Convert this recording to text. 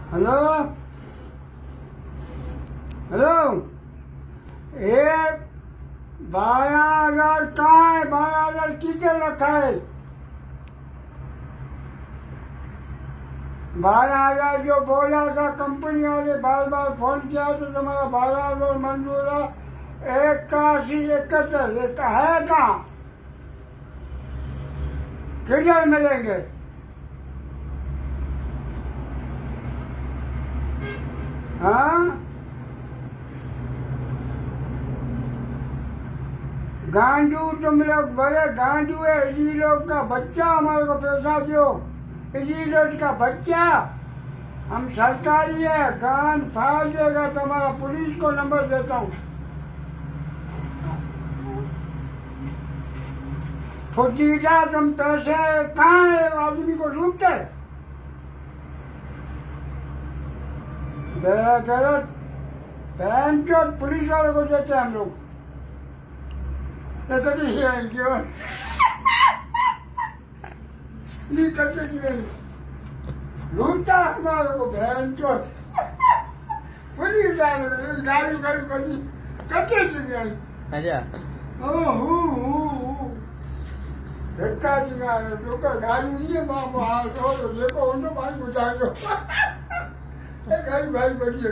Hello hello, ये 12,000 कहाँ है? 12,000 किधर रखा है? 12,000 जो बोला था कंपनी वाले, बार बार फोन किया तो तुम्हारा 12,000 मंजूर है। 8171 ये है कहाँ? किधर मिलेंगे? हाँ, गांडू तुम लोग बड़े गांडू है। इसी लोग का बच्चा हमारे को पैसा दो, इसी लोग का बच्चा। हम सरकारी है, कान फाड़ देगा तुम्हारा। पुलिस को नंबर देता हूँ। फुटीला तुम पैसे कहाँ है? आदमी को लूटते गलत बहन चो पुलिस वाले को देते हैं हम लोग। ये क्यों नहीं करते? लूटता हमारे को बहन चो पुलिस वाले गाड़ी गाड़ी गाड़ी करते चाहिए। अच्छा धक्का दिया जो का गाड़ी नहीं है बाप हाल तो देखो उनको भाई बुझाइयो गाड़ी भाई बढ़िया